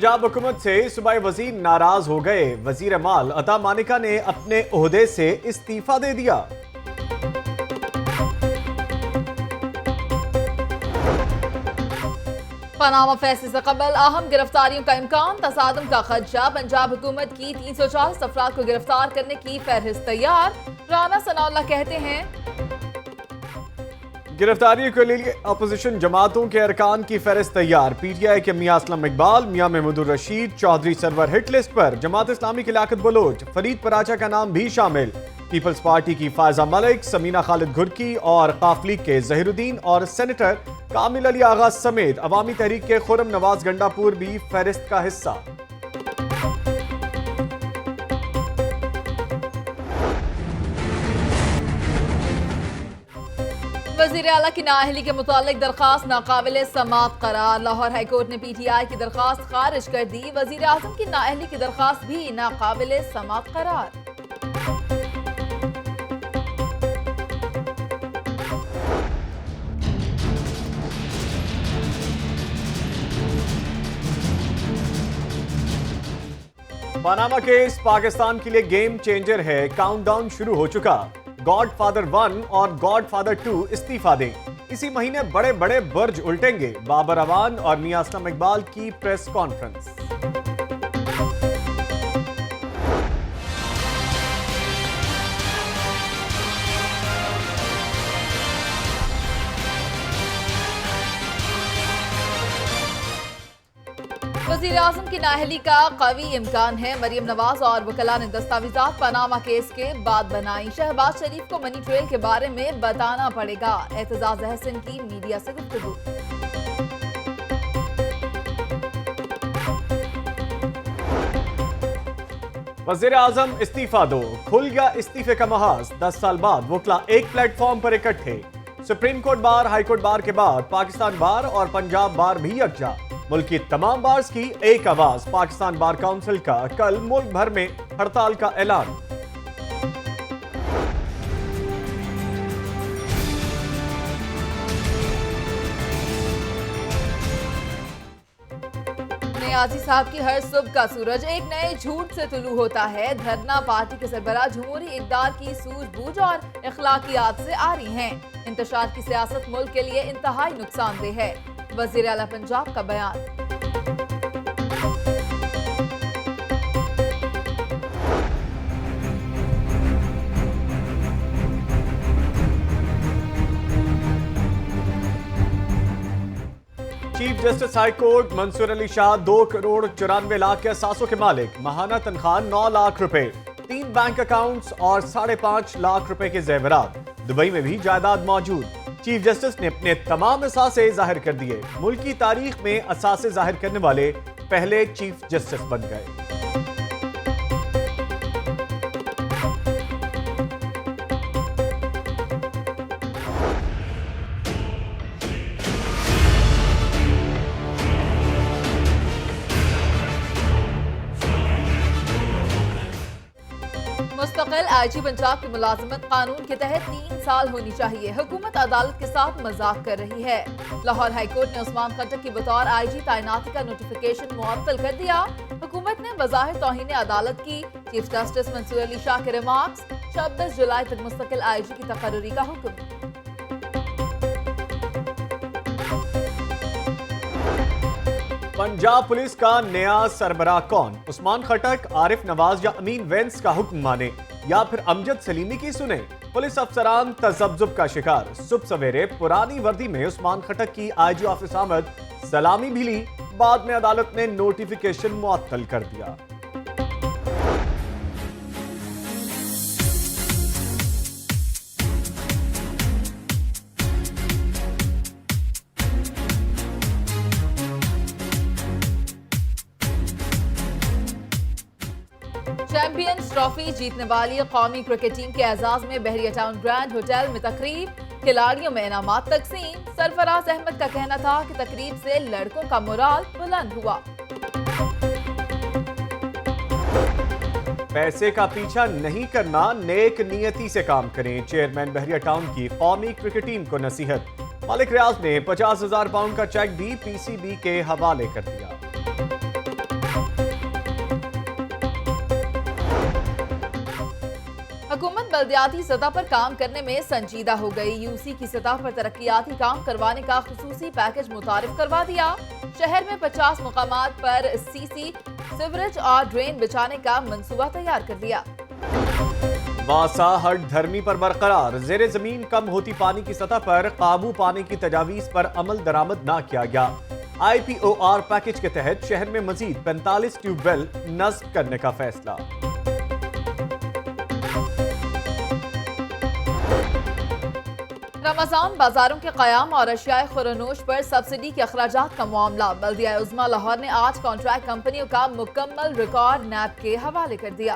पंजाब हुकूमत से सूबाई वजीर नाराज हो गए। वजीर माल अता मानिका ने अपने ओहदे से इस्तीफा दे दिया। पनामा फैसले से कबल अहम गिरफ्तारियों का इम्कान, तसादम का खदशा। पंजाब हुकूमत की 340 अफराद को गिरफ्तार करने की फहरिस्त तैयार। राना सनाउल्लाह कहते हैं गिरफ्तारियों के लिए अपोजिशन जमातों के अरकान की फहरिस्त तैयार। पीटीआई के मियां असलम इकबाल, मियां महमूदुर रशीद चौधरी सरवर हिट लिस्ट पर। जमात इस्लामी की लियाकत बलोच, फरीद पराचा का नाम भी शामिल। पीपल्स पार्टी की फायजा मलिक, समीना खालिद घुरकी और काफ लीग के जहीरुद्दीन और सेनेटर कामिल अली आगा समेत अवामी तहरीक के खुरम नवाज गंडापुर भी फहरिस्त का हिस्सा। वजीर आला की नाअहली के मुतालिक दरखास्त नाकाबिल समात करार। लाहौर हाईकोर्ट ने पीटीआई की दरखास्त खारिज कर दी। वजीर आजम की नाअहली की दरखास्त भी नाकाबिल समात करार। पनामा केस पाकिस्तान के लिए गेम चेंजर है। काउंटडाउन शुरू हो चुका। गॉडफादर 1 और गॉडफादर 2 इस्तीफा दें। इसी महीने बड़े बड़े बुर्ज उल्टेंगे। बाबर अवान और मियां असलम इकबाल की प्रेस कॉन्फ्रेंस। वजीर आजम की नाअहली का कवी इम्कान है। मरियम नवाज और वकला ने दस्तावेजात पनामा केस के बाद बनाई। शहबाज शरीफ को मनी ट्रेल के बारे में बताना पड़ेगा। एतजाज अहसन की मीडिया से गुफ्तगू। वजीर आजम इस्तीफा दो, खुल गया इस्तीफे का महाज। 10 साल बाद वकला एक प्लेटफॉर्म पर इकट्ठे। Supreme court bar, high court bar के बाद पाकिस्तान बार और पंजाब बार भी यकजा। मुल्क की तमाम बार्स की एक आवाज। पाकिस्तान बार काउंसिल का कल मुल्क भर में हड़ताल का ऐलान। नियाजी साहब की हर सुबह का सूरज एक नए झूठ से तुलू होता है। धरना पार्टी के सरबराह जमहूरी इक़दार की सूझबूझ और इखलाकियात से आ रही हैं। इंतशार की सियासत मुल्क के लिए इंतहाई नुकसानदेह है। वज़ीर आला पंजाब का बयान। Chief justice high court Mansoor Ali Shah 2 crore 94 lakh के असासों के मालिक। माहाना तनख्वाह 9 लाख रुपए, 3 बैंक अकाउंट्स और 5.5 लाख रुपए के जेवरात। दुबई में भी जायदाद मौजूद। चीफ जस्टिस ने अपने तमाम असासे जाहिर कर दिए। मुल्क की तारीख में असासे जाहिर करने वाले पहले चीफ जस्टिस बन गए। मुस्तकिल आईजी पंजाब की मुलाजमत कानून के तहत 3 साल होनी चाहिए। हुकूमत अदालत के साथ मजाक कर रही है। लाहौर हाईकोर्ट ने उस्मान खट्टक की बतौर आईजी तैनाती का नोटिफिकेशन मुअत्तल कर दिया। हुकूमत ने बज़ाहिर तौहीन अदालत की चीफ जस्टिस मंसूर अली शाह के रिमार्क्स। 26 जुलाई तक मुस्तकिल आईजी की तकर्री का हुक्म। पंजाब पुलिस का नया सरबराह कौन? उस्मान खट्टक, आरिफ नवाज या अमीन वेंस का हुक्म माने या फिर अमजद सलीमी की सुने? पुलिस अफसरान तजब्जुब का शिकार। सुबह सवेरे पुरानी वर्दी में उस्मान खट्टक की आईजी ऑफिस आमद सलामी भी ली। बाद में अदालत ने नोटिफिकेशन मुअत्तल कर दिया। चैंपियंस ट्रॉफी जीतने वाली कौमी क्रिकेट टीम के एजाज में बहरिया टाउन ग्रैंड होटल में तकरीब। खिलाड़ियों में इनामात तकसीम। सरफराज अहमद का कहना था कि तकरीब से लड़कों का मोराल बुलंद हुआ। पैसे का पीछा नहीं करना, नेक नियति से काम करें। चेयरमैन बहरिया टाउन की कौमी क्रिकेट टीम को नसीहत। मालिक रियाज ने 50,000 पाउंड का चेक भी पीसीबी के हवाले कर दिया। बल्दियाती सतह पर काम करने में संजीदा हो गई। यूसी की सतह पर तरक्कियाती काम करवाने का खुसूसी पैकेज मुतारिफ करवा दिया। शहर में 50 मुकामात पर सीसी, सिवरेज और ड्रेन बिछाने का मंसूबा तैयार कर दिया। वासा हट धर्मी पर बरकरार, जेर जमीन कम होती पानी की सतह पर काबू पाने की तजावीज पर अमल दरामद न किया गया। IPOR पैकेज के तहत शहर में मजीद 45 ट्यूबवेल नस्ब करने का फैसला। रमजान बाजारों के कयाम और अशियाए खुरनोश पर सब्सिडी के अखराजात का मामला। बल्दिया उज़्मा लाहौर ने आज कॉन्ट्रैक्ट कंपनियों का मुकम्मल रिकॉर्ड नैब के हवाले कर दिया।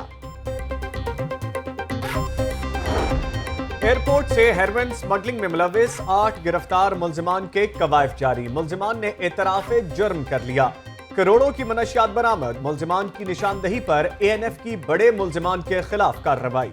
एयरपोर्ट से हेरोइन स्मगलिंग में मुलविस 8 गिरफ्तार मुल्जिमान के कवायद जारी। मुल्जिमान ने एतराफ़े जुर्म कर लिया। करोड़ों की मनशियात बरामद। मुल्जिमान की निशानदही पर ANF की बड़े मुल्जिमान के खिलाफ कार्रवाई।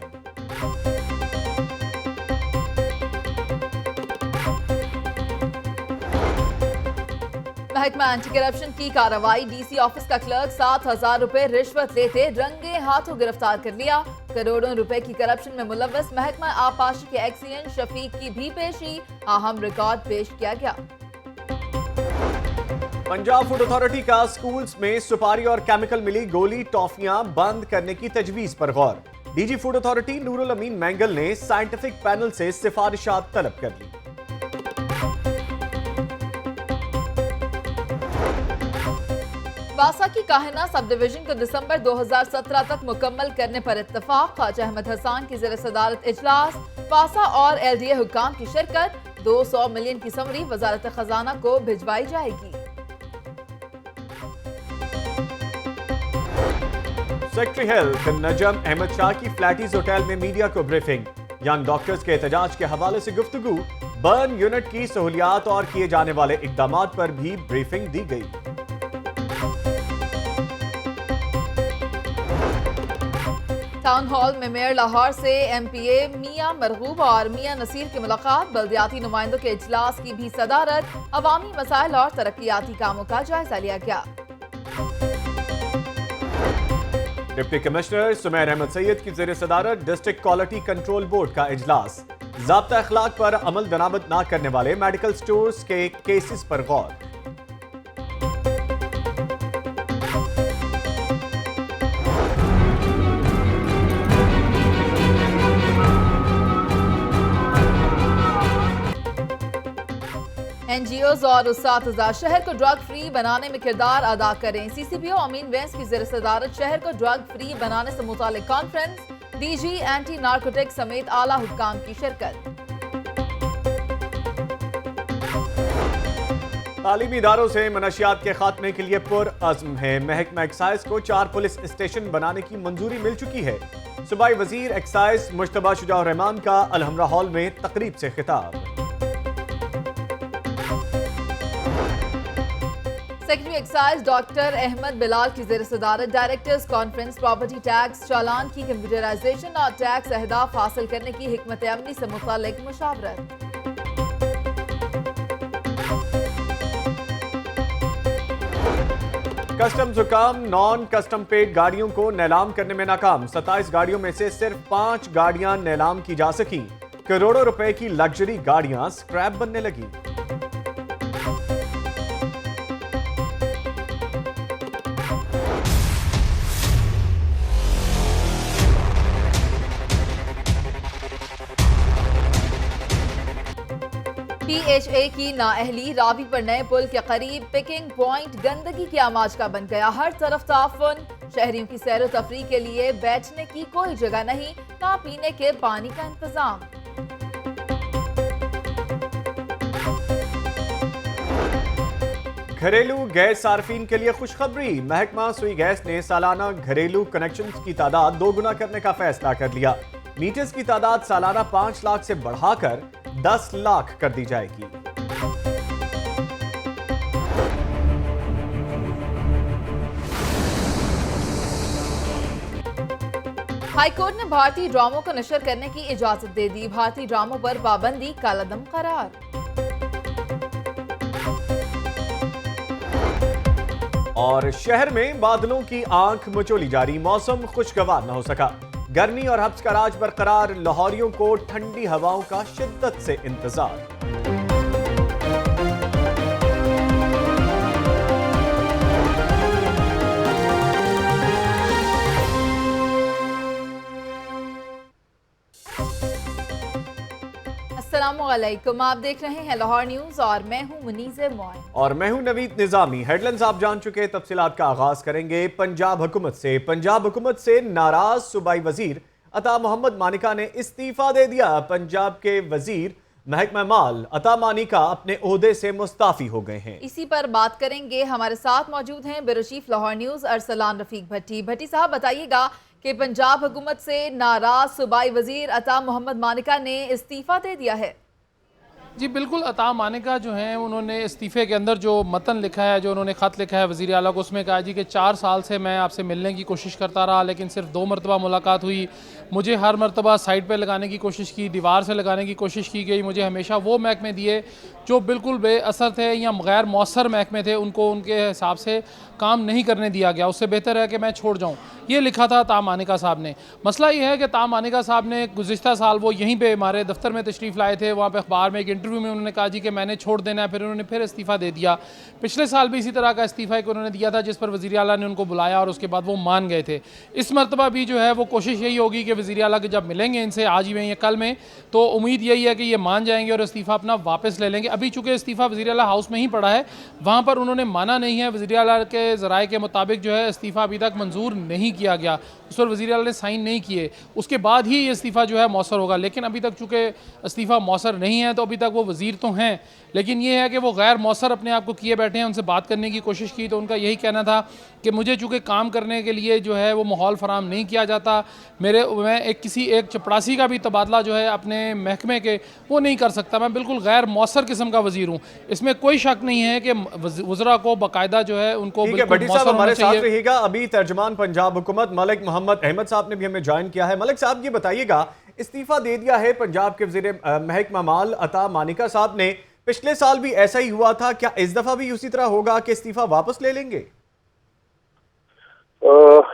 महकमा एंटी करप्शन की कार्रवाई। DC ऑफिस का क्लर्क 7,000 रुपए रिश्वत लेते रंगे हाथों गिरफ्तार कर लिया। करोड़ों रुपए की करप्शन में मुलव्वस महकमा आबपाशी के एक्सीएन शफीक की भी पेशी। अहम रिकॉर्ड पेश किया गया। पंजाब फूड अथॉरिटी का स्कूल्स में सुपारी और केमिकल मिली गोली टॉफियां बंद करने की तजवीज पर गौर। DG फूड अथॉरिटी नूरुल अमीन मैंगल ने साइंटिफिक पैनल से सिफारिशात तलब कर ली। वासा की काहिना सब डिवीजन को दिसंबर 2017 तक मुकम्मल करने पर इत्तफाक। ख्वाजा अहमद हसान की ज़ेर सदारत इजलास। वासा और LDA हुक्काम की शिरकत। 200 मिलियन की समरी वजारत खजाना को भिजवाई जाएगी। सेक्रेटरी हेल्थ नजम अहमद शाह की फ्लैटीज होटल में मीडिया को ब्रीफिंग। यंग डॉक्टर्स के एहतजाज के हवाले से गुफ्तगू। बर्न यूनिट की सहूलियात और किए जाने वाले इकदामात पर भी ब्रीफिंग दी गई। टाउन हॉल में मेयर लाहौर से MPA मियां मरगूब और मियां नसीर की मुलाकात। बल्दियाती नुमाइंदों के इजलास की भी सदारत। अवामी मसाइल और तरक्कियाती कामों का जायजा लिया गया। डिप्टी कमिश्नर सुमैर अहमद सैयद की ज़ेर सदारत डिस्ट्रिक्ट क्वालिटी कंट्रोल बोर्ड का इजलास। ज़ाब्ता अखलाक पर अमल दरामद न करने वाले मेडिकल स्टोर्स के केसेस पर गौर। NGOs और उस्ताद शहर को ड्रग फ्री बनाने में किरदार अदा करें। CCPO अमीन वेंस की ज़ेर सदारत शहर को ड्रग फ्री बनाने से मुतालिक कॉन्फ्रेंस। DG एंटी नार्कोटिक्स समेत आला हुक्काम की शिरकत। तालीमी इदारों से मनशियात के खात्मे के लिए पुरअज़्म है। महकमा एक्साइज को 4 पुलिस स्टेशन बनाने की मंजूरी मिल चुकी है। सूबाई वजीर एक्साइज मुश्तबा शुजाउर रहमान का अलहमरा हॉल में तकरीब से खिताब। Secretary excise doctor Ahmad Bilal की ज़ेर सदारत डायरेक्टर्स कॉन्फ्रेंस। प्रॉपर्टी टैक्स चालान की कंप्यूटराइजेशन और टैक्स अहदाफ हासिल करने की हिकमत अमली से मुतालिक मुशावरत। कस्टम्स हुकाम नॉन कस्टम पेड गाड़ियों को नीलाम करने में नाकाम। 27 गाड़ियों में से सिर्फ 5 गाड़ियां नीलाम की जा सकी। करोड़ों रुपए की लग्जरी गाड़ियां स्क्रैप बनने लगी। PHA की नाअहली रावी पर नए पुल के करीब पिकिंग पॉइंट गंदगी की आमाज का बन गया। हर तरफ ताफुन। शहरियों की सैर तफरी के लिए बैठने की कोई जगह नहीं, ना पीने के पानी का इंतजाम। घरेलू गैस सार्फिन के लिए खुशखबरी। महकमा सुई गैस ने सालाना घरेलू कनेक्शन की तादाद 2 गुना करने का फैसला कर लिया। मीटर्स की तादाद सालाना 5 लाख से बढ़ाकर 10 लाख कर दी जाएगी। हाईकोर्ट ने भारतीय ड्रामों को नशर करने की इजाजत दे दी। भारतीय ड्रामों पर पाबंदी कालादम करार। और शहर में बादलों की आंख मचोली जारी। मौसम खुशगवार न हो सका। गर्मी और हब्स का राज बरकरार, लाहौरियों को ठंडी हवाओं का शिद्दत से इंतजार। अस्सलामुअलैकुम, आप देख रहे हैं लाहौर न्यूज और मैं हूं मुनीज़े मोइन और मैं हूं नवीद निजामी। हेडलाइंस आप जान चुके, तफसीलात का आगाज करेंगे पंजाब हुकूमत से। पंजाब हुकूमत से नाराज सूबाई वजीर अता मोहम्मद मानिका ने इस्तीफा दे दिया। पंजाब के वजीर महकमा माल अता मानिका अपने ओहदे से मुस्ताफी हो गए हैं। इसी पर बात करेंगे। हमारे साथ मौजूद हैं bureau chief Lahore news Arsalan Rafiq Bhatti. Bhatti साहब, बताइएगा कि पंजाब हुकूमत से नाराज सूबाई वजीर अता मोहम्मद मानिका ने इस्तीफा दे दिया है। जी बिल्कुल, अता मानिका जो हैं उन्होंने इस्तीफ़े के अंदर जो मतन लिखा है, जो उन्होंने ख़त लिखा है वज़ीर आला को, उसमें कहा जी कि 4 साल से मैं आपसे मिलने की कोशिश करता रहा, लेकिन सिर्फ 2 मरतबा मुलाकात हुई। मुझे हर मरतबा साइड पे लगाने की कोशिश की, दीवार से लगाने की कोशिश की गई। मुझे हमेशा वो महकमे दिए जो बिल्कुल बेअसर थे या गैर मौसर महकमे थे, उनको उनके हिसाब से काम नहीं करने दिया गया। उससे बेहतर है कि मैं छोड़ जाऊँ, ये लिखा था ता मानिका साहब ने। मसला ये है कि ता मानिका साहब ने गुज़िश्ता साल वो यहीं पे हमारे दफ्तर में तशरीफ़ लाए थे। वहाँ पे अखबार में एक इंटरव्यू में उन्होंने कहा जी कि मैंने छोड़ देना है, फिर उन्होंने फिर इस्तीफ़ा दे दिया। पिछले साल भी इसी तरह का इस्तीफ़ा एक उन्होंने दिया था, जिस पर वज़ीर आला ने उनको बुलाया और उसके बाद वो मान गए थे। इस मरतबा भी जो है वो कोशिश यही होगी कि वज़ीर आला के जब मिलेंगे इनसे आज ही में या कल में, तो उम्मीद यही है कि ये मान जाएंगे और इस्तीफ़ा अपना वापस ले लेंगे। अभी चूँकि इस्तीफ़ा वज़ीर आला हाउस में ही पड़ा है, वहाँ पर उन्होंने माना नहीं है। वज़ीर आला के ज़राए के मुताबिक जो है इस्तीफ़ा अभी तक मंजूर नहीं किया गया, उस पर वज़ीर आला ने साइन नहीं किए। उसके बाद ही ये इस्तीफ़ा जो है मौसर होगा। लेकिन अभी तक चूँकि इस्तीफ़ा मौसर नहीं है, तो अभी तक वो वज़ीर तो हैं, लेकिन ये है कि वो गैर मौसर अपने आप को किए बैठे हैं। उनसे बात करने की कोशिश की तो उनका यही कहना था कि मुझे चूँकि काम करने के लिए जो है वो माहौल फराम नहीं किया जाता। मैं किसी एक चपड़ासी का भी तबादला जो है अपने महकमे के वो नहीं कर सकता। मैं बिल्कुल गैर मौसर किस्म का वज़ीर हूँ। इसमें कोई शक नहीं है कि वज़रा को बाकायदा जो है उनको भट्टी साहब हमारे साथ रहिएगा। अभी तर्जमान पंजाब हुकूमत मलिक मोहम्मद अहमद साहब ने भी हमें ज्वाइन किया है। मलिक साहब, ये बताइएगा, इस्तीफा दे दिया है पंजाब के वज़ीर महकमा माल अता मानिका साहब ने। पिछले साल भी ऐसा ही हुआ था, क्या इस दफा भी उसी तरह होगा कि इस्तीफा वापस ले लेंगे?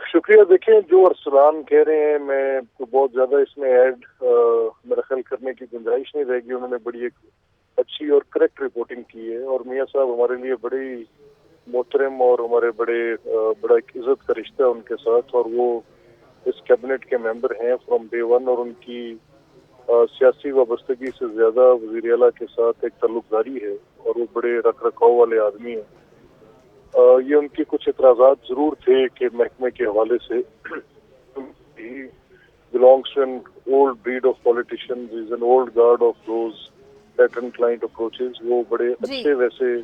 शुक्रिया। देखें, जो अरसलान कह रहे हैं, मैं तो बहुत ज्यादा इसमें ऐड मेरा ख्याल करने की गुंजाइश नहीं रहेगी। उन्होंने बड़ी एक अच्छी और करेक्ट रिपोर्टिंग की है और मियाँ साहब हमारे लिए बड़ी मोहतरम और हमारे बड़ा एक इज्जत का रिश्ता है उनके साथ, और वो इस कैबिनेट के मेंबर हैं फ्रॉम डे वन, और उनकी सियासी वाबस्तगी से ज्यादा वज़ीर आला के साथ एक ताल्लुकदारी है और वो बड़े रख रखाव वाले आदमी हैं। ये उनके कुछ एतराज़ात जरूर थे कि महकमे के हवाले से belongs to an old breed of politicians, is an old guard of those pattern client approaches. वो बड़े अच्छे वैसे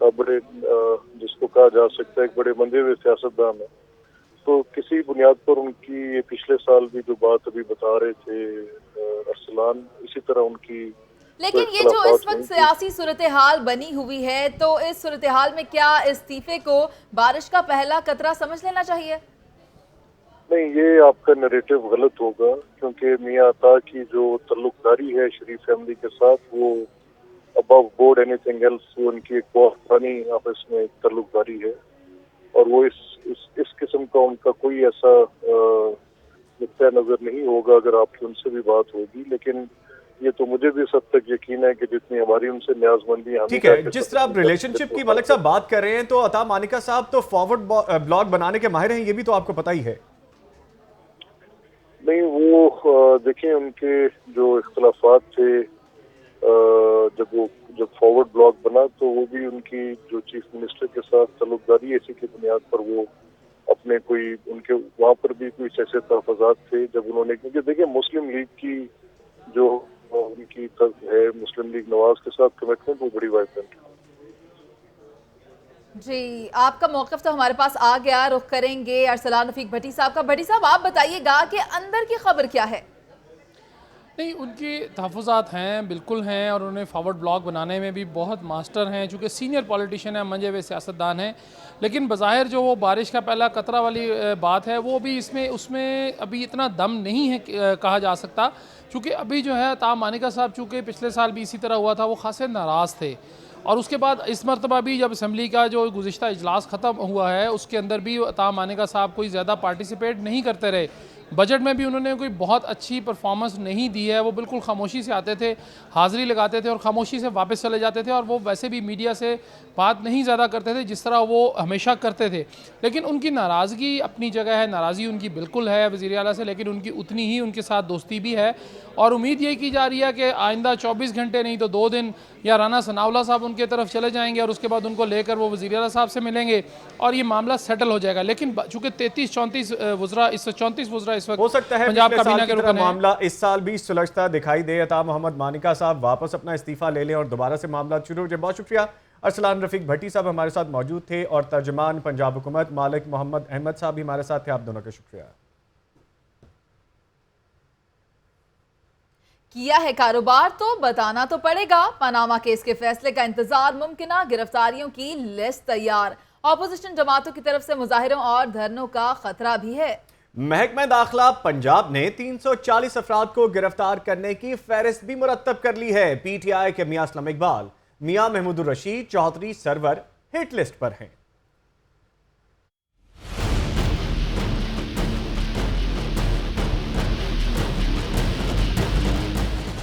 बड़े जिसको कहा जा सकता है एक बड़े मंदे हुए सियासतदान है। तो किसी बुनियाद पर उनकी ये पिछले साल भी जो बात अभी बता रहे थे अरसलान, इसी तरह उनकी। लेकिन ये जो इस वक्त सियासी सूरत हाल बनी हुई है, तो इस सूरत हाल में क्या इस्तीफे को बारिश का पहला कतरा समझ लेना चाहिए? नहीं, ये आपका नैरेटिव गलत होगा, क्योंकि मियां अता की जो ताल्लुकदारी है शरीफ फैमिली के साथ, वो अबव बोर्ड एनीथिंग एल्स, वो उनकी एक बहुत पुरानी आपस में ताल्लुकदारी है, और वो इस किस्म का उनका कोई ऐसा नुक्ता नजर नहीं होगा अगर आपकी उनसे भी बात होगी। लेकिन ये तो मुझे भी सब तक यकीन है कि जितनी हमारी उनसे न्याजमंदी है। ठीक है, जिस तरह आप रिलेशनशिप की मलिक साहब बात कर रहे हैं, तो अता मानिका साहब तो फॉरवर्ड ब्लॉग बनाने के माहिर हैं, ये भी तो आपको पता ही है। नहीं, वो देखिए उनके जो इख्तलाफात थे जब फॉरवर्ड ब्लॉग बना, तो वो भी उनकी जो चीफ मिनिस्टर के साथ ताल्लुकदारी इसी की बुनियाद पर वो अपने कोई उनके वहाँ पर भी कुछ ऐसे तहफ़्फ़ुज़ात थे जब उन्होंने, क्योंकि देखिए मुस्लिम लीग की जो उनकी तर्क है, मुस्लिम लीग नवाज के साथ कमिटमेंट, वो बड़ी वाइब्रेंट है। जी, आपका मौक़िफ़ तो हमारे पास आ गया। रुख करेंगे अरसलान रफीक भट्टी साहब का। भट्टी साहब, आप बताइएगा कि अंदर की खबर क्या है? नहीं, उनकी तहफ़्फ़ुज़ात हैं, बिल्कुल हैं, और उन्होंने फॉरवर्ड ब्लॉग बनाने में भी बहुत मास्टर हैं, चूँकि सीनियर पॉलिटिशियन हैं, मंजे हुए सियासतदान हैं। लेकिन बज़ाहिर जो वो बारिश का पहला कतरा वाली बात है, वो भी उसमें अभी इतना दम नहीं है कहा जा सकता, चूँकि अभी जो है अता मानिका साहब चूँकि पिछले साल भी इसी तरह हुआ था, वो खासे नाराज़ थे। और उसके बाद इस मरतबा भी जब असम्बली का जो गुज़िश्ता इजलास ख़त्म हुआ है, उसके अंदर भी अता मानिका साहब कोई ज़्यादा पार्टिसिपेट नहीं करते रहे। बजट में भी उन्होंने कोई बहुत अच्छी परफॉर्मेंस नहीं दी है। वो बिल्कुल खामोशी से आते थे, हाज़िरी लगाते थे और खामोशी से वापस चले जाते थे, और वो वैसे भी मीडिया से बात नहीं ज़्यादा करते थे जिस तरह वो हमेशा करते थे। लेकिन उनकी नाराज़गी अपनी जगह है, नाराज़गी उनकी बिल्कुल है वज़ीर आला से, लेकिन उनकी उतनी ही उनके साथ दोस्ती भी है। और उम्मीद यही की जा रही है कि आइंदा 24 घंटे नहीं तो 2 दिन या राना सनाउल्लाह साहब उनके तरफ चले जाएंगे और उसके बाद उनको लेकर वो वज़ीर आला साहब से मिलेंगे और ये मामला सेटल हो जाएगा। लेकिन चूँकि 33-34 वज़रा इस वक्त हो सकता है पंजाब पिछले साल काबीना की के तरह रुकन हैं। मामला इस साल भी सुलझता दिखाई दे। अता मोहम्मद मानिका साहब वापस अपना इस्तीफा ले लें और दोबारा से मामला शुरू हो जाए। बहुत शुक्रिया। अरसलान रफीक भट्टी साहब हमारे साथ मौजूद थे और तर्जमान पंजाब हुकूमत मालिक मोहम्मद अहमद साहब भी हमारे साथ थे। आप दोनों का शुक्रिया। किया है कारोबार तो बताना तो पड़ेगा। पनामा केस के फैसले का इंतजार, मुमकिना गिरफ्तारियों की लिस्ट तैयार। ऑपोजिशन जमातों की तरफ से मुजाहिरों और धरनों का खतरा भी है। महकमा दाखिला पंजाब ने 340 अफराद को गिरफ्तार करने की फहरिस्त भी मुरतब कर ली है। PTI के मियां असलम इकबाल, मियां महमूदुर रशीद, चौधरी सरवर हिट लिस्ट पर हैं।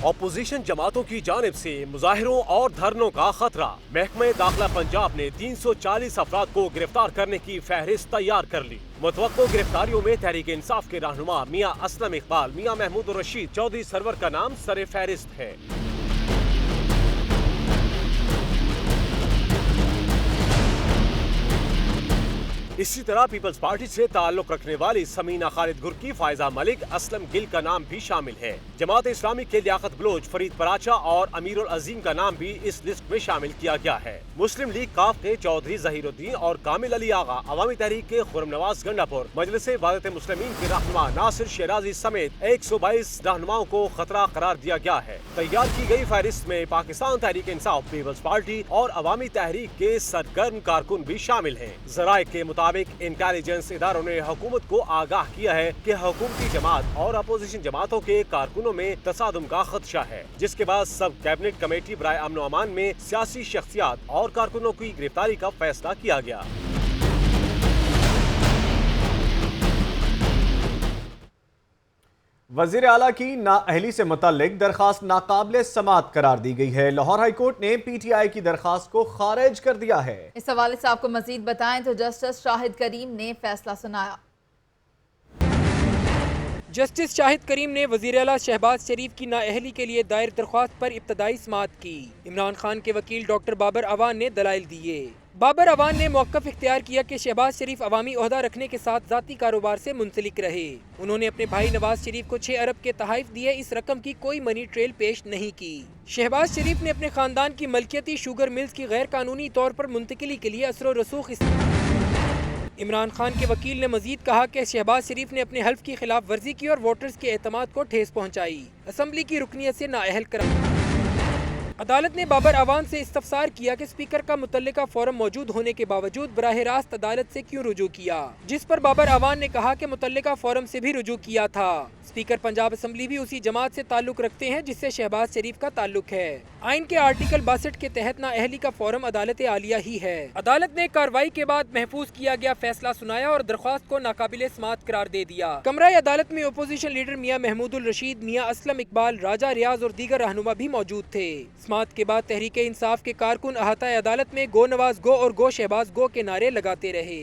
ऑपोजिशन जमातों की जानिब से मुजाहिरों और धरनों का खतरा। महकमा दाखिला पंजाब ने 340 अफराद को गिरफ्तार करने की फहरिस्त तैयार कर ली। मुतवक्को गिरफ्तारियों में तहरीक इंसाफ के रहनुमा मियां असलम इकबाल, मियां महमूदुर रशीद, चौधरी सरवर का नाम सरे फहरिस्त है। इसी तरह पीपल्स पार्टी से ताल्लुक रखने वाली समीना खालिद गुर्की, फायजा मलिक, असलम गिल का नाम भी शामिल है। जमात इस्लामी के लियाकत बलोच, फरीद पराचा और अमीरुल अजीम का नाम भी इस लिस्ट में शामिल किया गया है। मुस्लिम लीग काफ के चौधरी जहीरुद्दीन और कामिल अली आगा, अवामी तहरीक के खुर्रम नवाज गंडापुर, मजलिस वहदत मुस्लिमीन के रहनुमा नासिर शेराजी समेत 122 रहनुमाओं को खतरा करार दिया गया है। तैयार की गई फहरिस्त में पाकिस्तान तहरीक इंसाफ, पीपल्स पार्टी और अवामी तहरीक के सरगर्म कारकुन भी शामिल हैं। जराए के मुताबिक इंटेलिजेंस इदारों ने हुकूमत को आगाह किया है कि हुकूमती जमात और अपोजिशन जमातों के कारकुनों में तसादुम का खदशा है, जिसके बाद सब कैबिनेट कमेटी बराए अमन व अमान में सियासी शख्सियात और कारकुनों की गिरफ्तारी का फैसला किया गया। वजीर आला की नाअहली से मुताल्लिक दरखास्त नाकाबिले समात करार दी गई है। लाहौर हाई कोर्ट ने PTI की दरखास्त को खारिज कर दिया है। इस हवाले से आपको मजीद बताएं तो जस्टिस शाहिद करीम ने फैसला सुनाया। जस्टिस शाहिद करीम ने वज़ीर आला शहबाज शरीफ की नाअहली के लिए दायर दरख्वास्त पर इब्तदाई समाअत की। इमरान खान के वकील डॉक्टर बाबर अवान ने दलाइल दिए। बाबर अवान ने मौक़िफ़ इख्तियार किया कि शहबाज शरीफ अवामी ओहदा रखने के साथ ज़ाती कारोबार से मुंसलिक रहे। उन्होंने अपने भाई नवाज शरीफ को 6 अरब के तहाइफ दिए, इस रकम की कोई मनी ट्रेल पेश नहीं की। शहबाज शरीफ ने अपने खानदान की मलकियती शुगर मिल्स की गैर कानूनी तौर पर मुंतकिली के लिए असर रसूख। इमरान खान के वकील ने मजीद कहा कि शहबाज शरीफ ने अपने हल्फ की खिलाफ वर्जी की और वोटर्स के एतमाद को ठेस पहुंचाई, असम्बली की रुकनियत से नाअहल करार। अदालत ने बाबर अवान से इस्तफसार किया कि स्पीकर का मुतल्लिका फोरम मौजूद होने के बावजूद बराह रास्त अदालत से क्यों रुजू किया, जिस पर बाबर अवान ने कहा कि मुतल्लिका फोरम से भी रुजू किया था। स्पीकर पंजाब असम्बली भी उसी जमात से ताल्लुक रखते हैं जिससे शहबाज शरीफ का ताल्लुक है। आइन के आर्टिकल 62 के तहत नाअहली का फोरम अदालत आलिया ही है। अदालत ने कार्रवाई के बाद महफूज किया गया फैसला सुनाया और दरख्वास्त को नाकाबिले समात करार दे दिया। कमरा अदालत में अपोजिशन लीडर मियां महमूदुल रशीद, मियां असलम इकबाल, राजा रियाज और दीगर रहनुमा भी मौजूद थे। समात के बाद तहरीक इंसाफ के कारकुन अहाता अदालत में गो नवाज गो और गो शहबाज गो के नारे लगाते रहे।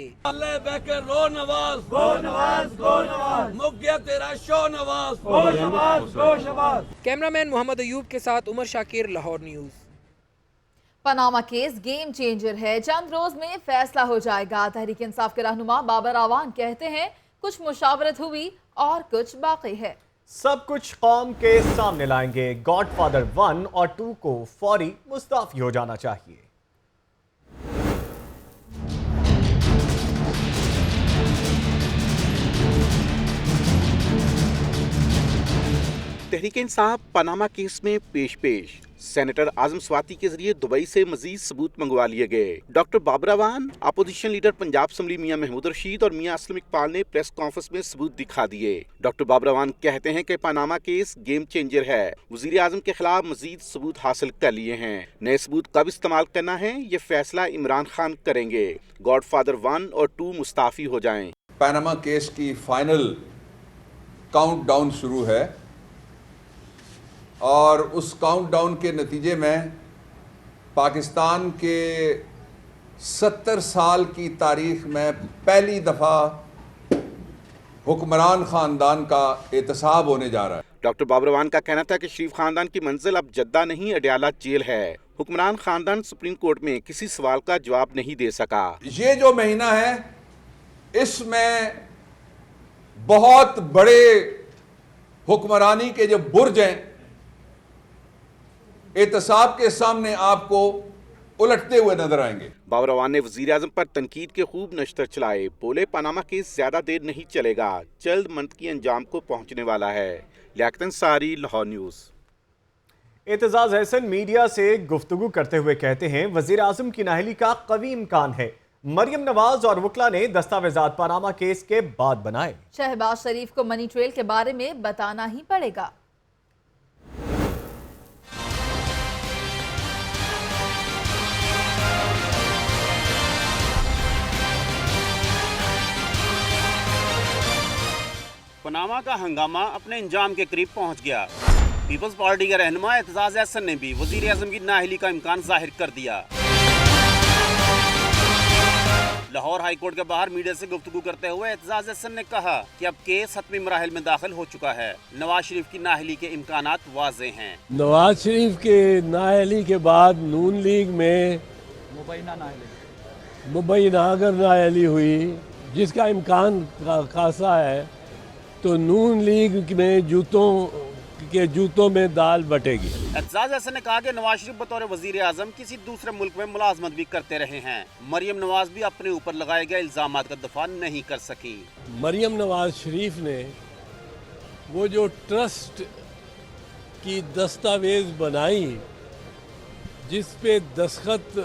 कैमरामैन मोहम्मद अयूब के साथ Umar Shakir, Lahore news. Panama case game changer है, चंद रोज में फैसला हो जाएगा। तहरीक इंसाफ के रहनुमा बाबर अवान कहते हैं कुछ मुशावरत हुई और कुछ बाकी है। सब कुछ कौम के सामने लाएंगे। गॉडफादर 1 और 2 को फौरी मुस्ताफी हो जाना चाहिए। तहरीक इंसाफ पनामा केस में पेश सेनेटर आजम स्वाति के जरिए दुबई से मजीद सबूत मंगवा लिए गए। Doctor Babar Awan, opposition leader Punjab assembly मियां महमूद रशीद और मियां असलम इकबाल ने प्रेस कॉन्फ्रेंस में सबूत दिखा दिए। डॉक्टर बाबर अवान कहते हैं कि पनामा केस गेम चेंजर है। वजीर आजम के खिलाफ मजीद सबूत हासिल कर लिए हैं। नए सबूत कब इस्तेमाल करना है ये फैसला इमरान खान करेंगे। गॉडफादर 1 और 2 मुस्ताफी हो जाएं। पनामा केस की फाइनल काउंटडाउन शुरू है और उस काउंटडाउन के नतीजे में पाकिस्तान के 70 साल की तारीख में पहली दफ़ा हुक्मरान ख़ानदान का एहतसाब होने जा रहा है। डॉक्टर बाबर अवान का कहना था कि शरीफ खानदान की मंजिल अब जद्दा नहीं अडयाला जेल है। हुक्मरान खानदान सुप्रीम कोर्ट में किसी सवाल का जवाब नहीं दे सका। ये जो महीना है इसमें बहुत बड़े हुक्मरानी के जो बुर्ज हैं एहतसाब के सामने आपको उलटते हुए नजर आएंगे। बाबर अवान ने वजीर आजम पर तनकीद के खूब नश्तर चलाए। बोले पनामा केस ज्यादा देर नहीं चलेगा, जल्द मंतकी अंजाम को पहुंचने वाला है। लियाकत अंसारी, लाहौर न्यूज़। एतजाज अहसन मीडिया से गुफ्तगू करते हुए कहते हैं वजीर आजम की नाअहली का कवी इम्कान है। मरियम नवाज और वकला ने दस्तावेजात पनामा केस के बाद बनाए। शहबाज शरीफ को मनी ट्रेल के बारे में बताना ही पड़ेगा। पनामा का हंगामा अपने इंजाम के करीब पहुंच गया। पीपल्स पार्टी के रहनुमा एतजाज अहसन ने भी वजीर आजम की नाअहली का इम्कान जाहिर कर दिया। लाहौर हाई कोर्ट के बाहर मीडिया से गुफ्तगू करते हुए एतजाज अहसन ने कहा कि अब केस हतमी मराहिल में दाखिल हो चुका है। नवाज शरीफ की नाअहली के इम्कानात वाज़े हैं। नवाज शरीफ के नाअहली के बाद नून लीग में मुबैना अगर नाअहली हुई जिसका इम्कान खासा है तो नून लीग में जूतों में दाल बटेगी। एतजाज अहसन ने कहा कि नवाज शरीफ बतौर वजीर आजम किसी दूसरे मुल्क में मुलाजमत भी करते रहे हैं। मरियम नवाज भी अपने ऊपर लगाए गए इल्जामात का दफा नहीं कर सकी। मरियम नवाज शरीफ ने वो जो ट्रस्ट की दस्तावेज बनाई जिस पे दस्तखत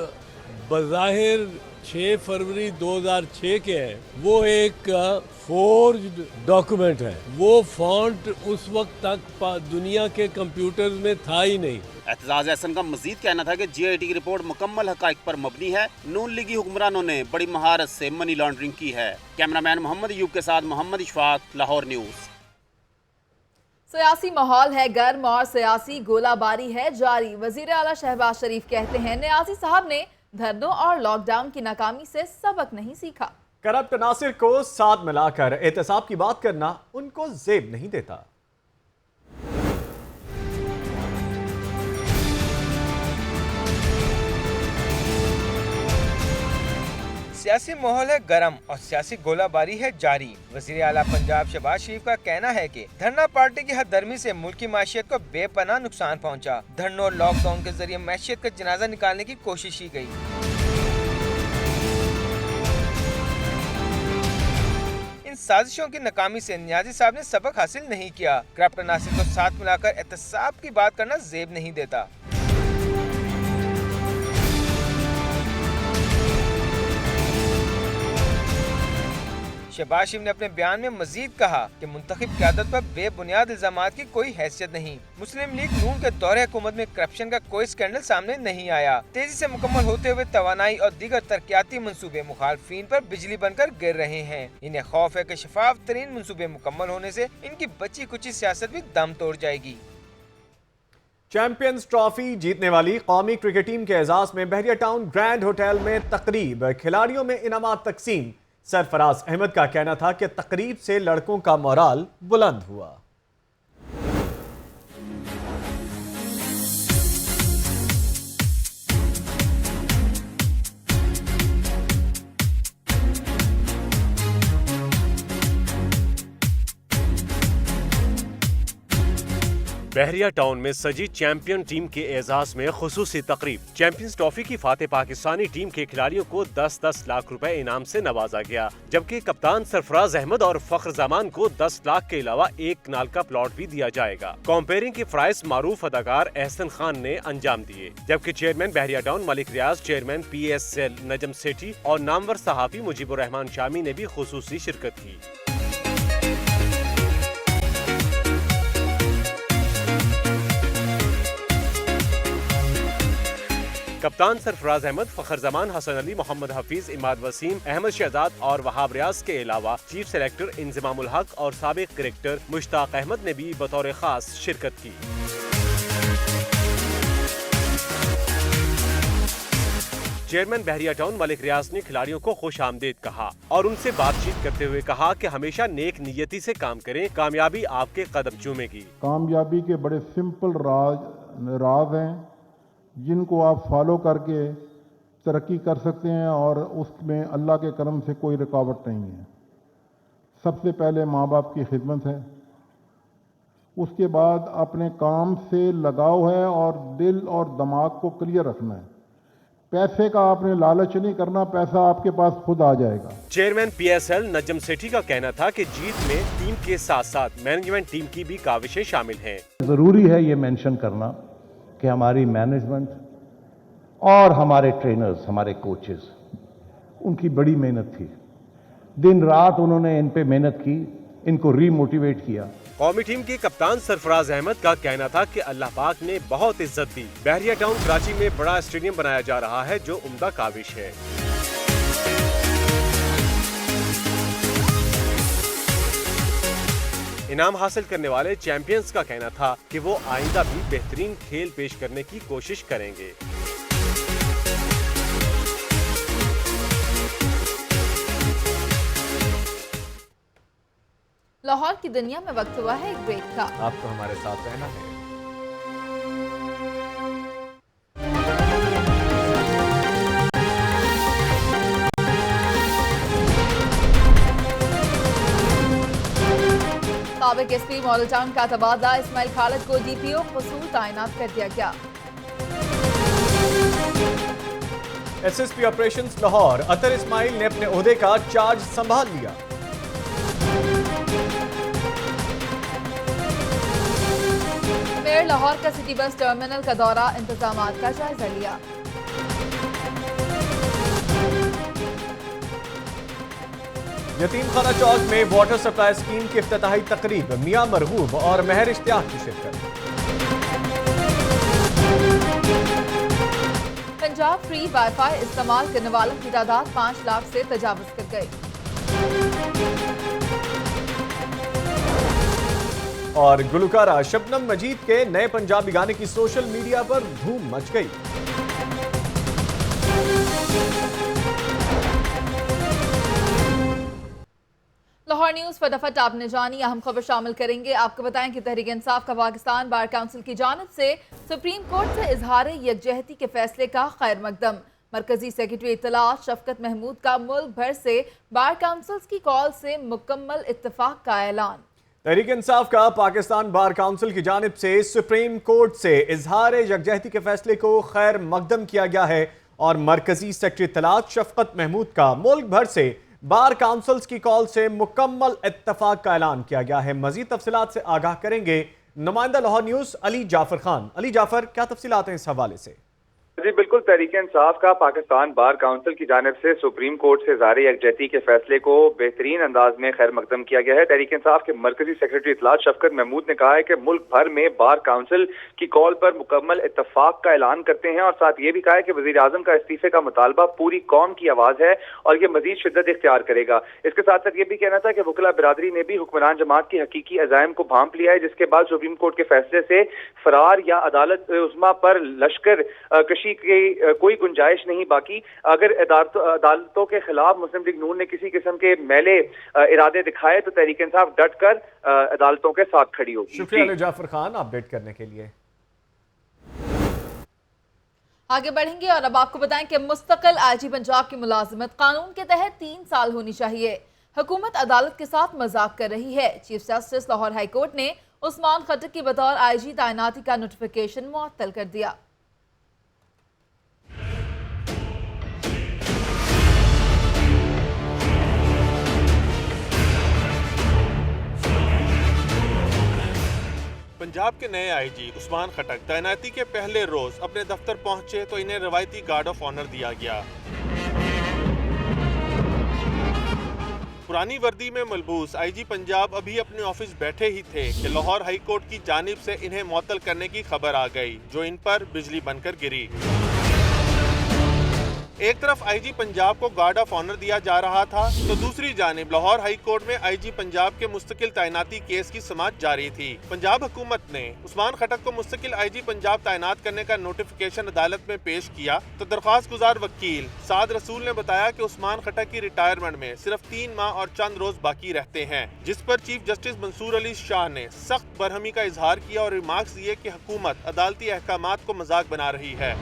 बज़ाहिर 6 फरवरी 2006 के हैं, वो एक फोर्ज्ड डॉक्यूमेंट है। वो फॉन्ट उस वक्त तक दुनिया के कंप्यूटर्स में था ही नहीं। एतजाज अहसन का मजीद कहना था कि GIT की रिपोर्ट मुकम्मल हकाइक पर मबनी है। नून लीगी हुक्मरानों ने बड़ी महारत से मनी लॉन्ड्रिंग की है। कैमरामैन मोहम्मद अयूब के साथ मोहम्मद इशफाक, लाहौर न्यूज़। सियासी माहौल है गर्म और सियासी गोलाबारी है जारी। वजीर आला शहबाज शरीफ कहते हैं न्याजी साहब ने धरनों और लॉकडाउन की नाकामी से सबक नहीं सीखा। करप्ट नासिर को साथ मिलाकर एहतसाब की बात करना उनको जेब नहीं देता। सियासी माहौल है गरम और सियासी गोलाबारी है जारी। वजीर आला पंजाब शहबाज शरीफ का कहना है कि धरना पार्टी की हददर्मी से मुल्क की माशियत को बेपनाह नुकसान पहुंचा। धरनों और लॉकडाउन के जरिए मैशियत का जनाजा निकालने की कोशिश की गई। इन साजिशों की नाकामी से न्याजी साहब ने सबक हासिल नहीं किया। करप्ट नासिर को साथ मिलाकर एहतसाब की बात करना जेब नहीं देता। शहबाज शरीफ ने अपने बयान में मजीद कहा कि मुंतखब क़यादत पर बेबुनियाद इल्जामात की कोई हैसियत नहीं। मुस्लिम लीग नून के दौरे हुकूमत में करप्शन का कोई स्कैंडल सामने नहीं आया। तेजी से मुकम्मल होते हुए तवानाई और दीगर तरक्याती मंसूबे मुखालफीन पर बिजली बनकर गिर रहे हैं। इन्हें खौफ है कि शफाफ तरीन मंसूबे मुकम्मल होने से इनकी बची कुची सियासत भी दम तोड़ जाएगी। चैंपियंस ट्रॉफी जीतने वाली कौमी क्रिकेट टीम के एजाज में बहरिया टाउन ग्रैंड होटल में तकरीब, खिलाड़ियों में इनामात तकसीम। सरफराज अहमद का कहना था कि तकरीब से लड़कों का मोराल बुलंद हुआ। बहरिया टाउन में सजी चैंपियन टीम के एजाज में खुसूसी तकरीब। चैंपियंस ट्रॉफी की फातेह पाकिस्तानी टीम के खिलाड़ियों को 10-10 लाख रुपए इनाम से नवाजा गया, जबकि कप्तान सरफराज अहमद और फख्र जमान को 10 लाख के अलावा 1 कनाल का प्लॉट भी दिया जाएगा। कॉम्पेयरिंग की फ्राइज मारूफ अदाकार एहसन खान ने अंजाम दिए, जबकि चेयरमैन बहरिया टाउन मलिक रियाज, चेयरमैन PSL नजम सेठी और नामवर सहाफी मुजीबुर रहमान शामी ने भी खुसूसी शिरकत की। कप्तान सरफराज अहमद, फखर जमान, हसन अली, मोहम्मद हफीज, इमाद वसीम, अहमद शहजाद और वहाब रियाज के अलावा चीफ सेलेक्टर इंजमामुल हक और साबिक क्रिकेटर मुश्ताक अहमद ने भी बतौर खास शिरकत की। चेयरमैन बहरिया टाउन मलिक रियाज ने खिलाड़ियों को खुश आमदेद कहा और उनसे बातचीत करते हुए कहा कि हमेशा नेक नियति से काम करें, कामयाबी आपके कदम चूमेगी। कामयाबी के बड़े सिंपल राज हैं जिनको आप फॉलो करके तरक्की कर सकते हैं और उसमें अल्लाह के करम से कोई रुकावट नहीं है। सबसे पहले माँ बाप की खिदमत है, उसके बाद अपने काम से लगाव है और दिल और दिमाग को क्लियर रखना है। पैसे का आपने लालच नहीं करना, पैसा आपके पास खुद आ जाएगा। चेयरमैन PSL नजम सेठी का कहना था कि जीत में टीम के साथ साथ मैनेजमेंट टीम की भी काविशें शामिल हैं। जरूरी है ये मेंशन करना कि हमारी मैनेजमेंट और हमारे ट्रेनर्स, हमारे कोचेस, उनकी बड़ी मेहनत थी। दिन रात उन्होंने इन पे मेहनत की, इनको रीमोटिवेट किया। कौमी टीम के कप्तान सरफराज अहमद का कहना था कि अल्लाह पाक ने बहुत इज्जत दी। बहरिया टाउन कराची में बड़ा स्टेडियम बनाया जा रहा है जो उम्दा काविश है। इनाम हासिल करने वाले चैंपियंस का कहना था कि वो आइंदा भी बेहतरीन खेल पेश करने की कोशिश करेंगे। लाहौर की दुनिया में वक्त हुआ है एक ब्रेक का। आपको हमारे साथ रहना है। साबिक SP मॉडल टाउन का तबादला, इस्माइल खालिद को DPO खसूस तैनात कर दिया गया। SSP ऑपरेशंस लाहौर अतर इस्माइल ने अपने ओहदे का चार्ज संभाल लिया। मेयर लाहौर का सिटी बस टर्मिनल का दौरा, इंतजामात का जायजा लिया। यतीम खाना चौक में वाटर सप्लाई स्कीम की इफ्तिताही तकरीब, मियां मरहूब और महर इश्तियाक की शिरकत। पंजाब फ्री वाईफाई इस्तेमाल करने वालों की तादाद 5 लाख से तजावुज कर गई। और गुलकारा शबनम मजीद के नए पंजाबी गाने की सोशल मीडिया पर धूम मच गई। लाहौर न्यूज फटाफट आपने जानी अहम खबर शामिल करेंगे। आपको बताएं कि तहरीक इंसाफ का पाकिस्तान बार काउंसिल की जानिब से सुप्रीम कोर्ट से इजहार यकजहती के फैसले का खैर मकदम। मरकजी सेक्रेटरी इत्तलात शफकत महमूद का मुल्क भर से बार काउंसिल्स की कॉल से मुकम्मल इत्तेफाक का ऐलान। तहरीक इंसाफ का पाकिस्तान बार काउंसिल की जानिब से सुप्रीम कोर्ट से इजहार यकजहती के फैसले को खैर मकदम किया गया है और मरकजी सेक्रेटरी इत्तलात शफकत महमूद का मुल्क भर से बार काउंसिल्स की कॉल से मुकम्मल इत्तफाक का ऐलान किया गया है। मजीद तफसीलात से आगाह करेंगे नुमाइंदा लाहौर न्यूज अली जाफर खान। अली जाफर, क्या तफसीलात हैं इस हवाले से? जी बिल्कुल, तहरीक इंसाफ का पाकिस्तान बार काउंसिल की जानिब से सुप्रीम कोर्ट से ज़ारी यकजहती के फैसले को बेहतरीन अंदाज में खैर मकदम किया गया है। तहरीक इंसाफ के मरकजी सेक्रेटरी इत्तलात शफकत महमूद ने कहा है कि मुल्क भर में बार काउंसिल की कॉल पर मुकम्मल इत्तफाक का ऐलान करते हैं और साथ ये भी कहा है कि वज़ीर आज़म का इस्तीफे का मुतालबा पूरी कौम की आवाज़ है और ये मजीद शिद्दत इख्तियार करेगा। इसके साथ साथ ये भी कहना था कि वकला बिरादरी ने भी हुक्मरान जमात की हकीकी अज़ाइम को भांप लिया है, जिसके बाद सुप्रीम कोर्ट के फैसले से फरार या अदालत उस्मा पर लश्कर कशी की कोई गुंजाइश नहीं बाकी। अगर अदालतों के खिलाफ मुस्लिम लीग नून ने किसी किस्म के मैले इरादे दिखाए तो तहरीक इंसाफ डट कर अदालतों के साथ खड़ी होगी। शुक्रिया अली जाफर खान अपडेट करने के लिए। आगे बढ़ेंगे और अब आपको बताएं कि मुस्तकिल IG पंजाब की मुलाजिमत कानून के तहत 3 साल होनी चाहिए। हुकूमत अदालत के साथ मजाक कर रही है। Chief justice Lahore high court ने उस्मान खट्टक की बतौर IG तैनाती का नोटिफिकेशन मुअत्तल कर दिया। पंजाब के नए IG उस्मान खट्टक तैनाती के पहले रोज अपने दफ्तर पहुंचे तो इन्हें रवायती गार्ड ऑफ ऑनर दिया गया। पुरानी वर्दी में मलबूस IG पंजाब अभी अपने ऑफिस बैठे ही थे कि लाहौर हाई कोर्ट की जानिब से इन्हें मुअत्तल करने की खबर आ गई, जो इन पर बिजली बनकर गिरी। एक तरफ आईजी पंजाब को गार्ड ऑफ ऑनर दिया जा रहा था तो दूसरी जानिब लाहौर हाई कोर्ट में आईजी पंजाब के मुस्तकिल तैनाती केस की समाअत जारी थी। पंजाब हुकूमत ने उस्मान खटक को मुस्तकिल आईजी पंजाब तैनात करने का नोटिफिकेशन अदालत में पेश किया तो दरख्वास्त गुजार वकील साद रसूल ने बताया कि उस्मान खटक की रिटायरमेंट में सिर्फ 3 माह और चंद रोज बाकी रहते हैं, जिस पर चीफ जस्टिस मंसूर अली शाह ने सख्त बरहमी का इजहार किया और रिमार्क्स दिए कि हुकूमत अदालती अहकामात को मजाक बना रही है।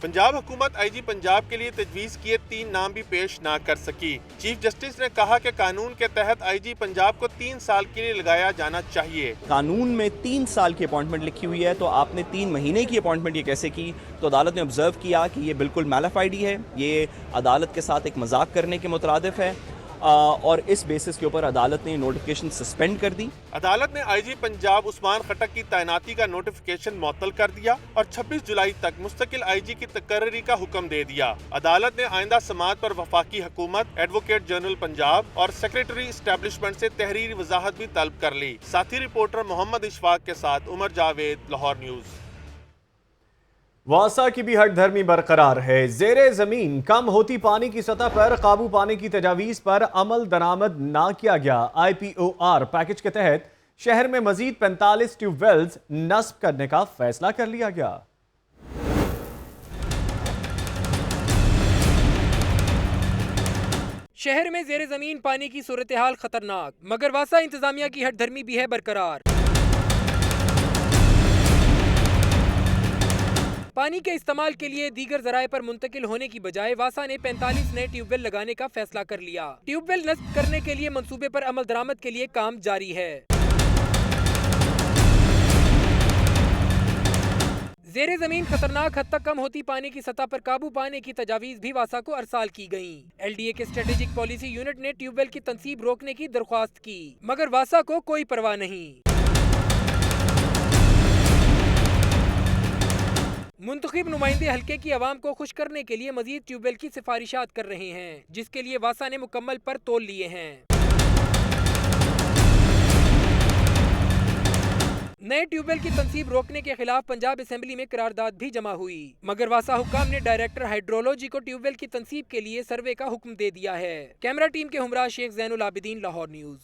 पंजाब हुकूमत आईजी पंजाब के लिए तजवीज़ किए 3 नाम भी पेश ना कर सकी। चीफ जस्टिस ने कहा कि कानून के तहत आईजी पंजाब को 3 साल के लिए लगाया जाना चाहिए। कानून में 3 साल की अपॉइंटमेंट लिखी हुई है तो आपने 3 महीने की अपॉइंटमेंट ये कैसे की? तो अदालत ने ऑब्जर्व किया कि ये बिल्कुल मैलाफाइडी है, ये अदालत के साथ एक मजाक करने के मुतरादिफ है और इस बेसिस के ऊपर अदालत ने नोटिफिकेशन सस्पेंड कर दी। अदालत ने आईजी पंजाब उस्मान खटक की तैनाती का नोटिफिकेशन मुअत्तल कर दिया और 26 जुलाई तक मुस्तकिल आईजी की तकर्री का हुक्म दे दिया। अदालत ने आइंदा समाअत पर वफाकी हुकूमत, एडवोकेट जनरल पंजाब और सेक्रेटरी एस्टेब्लिशमेंट से तहरीरी वजाहत भी तलब कर ली। साथी रिपोर्टर मोहम्मद इशफाक के साथ उमर जावेद, लाहौर न्यूज। वासा की भी हट धर्मी बरकरार है। जेरे जमीन कम होती पानी की सतह पर काबू पाने की तजावीज पर अमल दरामद ना किया गया। IPOR पैकेज के तहत शहर में मजीद 45 ट्यूबवेल्स नस्ब करने का फैसला कर लिया गया। शहर में जेरे जमीन पानी की सूरत हाल खतरनाक, मगर वासा इंतजामिया की हट धर्मी भी है बरकरार। पानी के इस्तेमाल के लिए दीगर जराए पर मुंतकिल होने की बजाय वासा ने 45 नए ट्यूबवेल लगाने का फैसला कर लिया। ट्यूबवेल नस्ब करने के लिए मंसूबे पर अमल दरामद के लिए काम जारी है। जेरे जमीन खतरनाक हद तक कम होती पानी की सतह पर काबू पाने की तजावीज भी वासा को अरसाल की गयी। LDA के स्ट्रेटेजिक पॉलिसी यूनिट ने ट्यूबवेल की तनसीब रोकने की दरख्वास्त की, मगर वासा को कोई परवाह नहीं। मुंतखब नुमाइंदे हल्के की आवाम को खुश करने के लिए मजीद ट्यूबवेल की सिफारिशात कर रहे हैं, जिसके लिए वासा ने मुकम्मल पर तोल लिए हैं। नए ट्यूबवेल की तनसीब रोकने के खिलाफ पंजाब असेंबली में करारदाद भी जमा हुई, मगर वासा हुक्काम ने डायरेक्टर हाइड्रोलॉजी को ट्यूबवेल की तनसीब के लिए सर्वे का हुक्म दे दिया है। कैमरा टीम के हमरा शेख जैनुल आबिदीन, लाहौर न्यूज।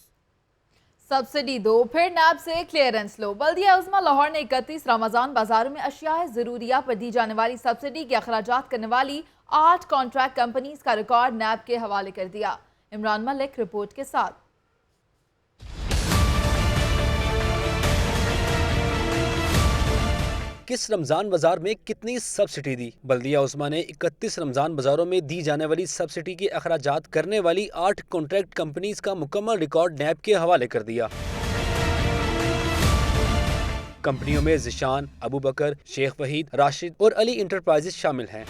सब्सिडी दो, फिर नैब से क्लियरेंस लो। बल्दिया उज़्मा लाहौर ने 31 रमजान बाजारों में अशिया ज़रूरिया पर दी जाने वाली सब्सिडी के अखराजात करने वाली 8 कॉन्ट्रैक्ट कंपनीज का रिकॉर्ड नैब के हवाले कर दिया। इमरान मलिक रिपोर्ट के साथ। किस रमजान बाजार में कितनी सब्सिडी दी? बल्दिया उस्मा ने 31 रमजान बाजारों में दी जाने वाली सब्सिडी के अखराजात करने वाली 8 कॉन्ट्रैक्ट कंपनीज का मुकम्मल रिकॉर्ड नैब के हवाले कर दिया। कंपनियों में ज़िशान, अबू बकर, शेख वहीद, राशिद और अली इंटरप्राइजेस शामिल हैं।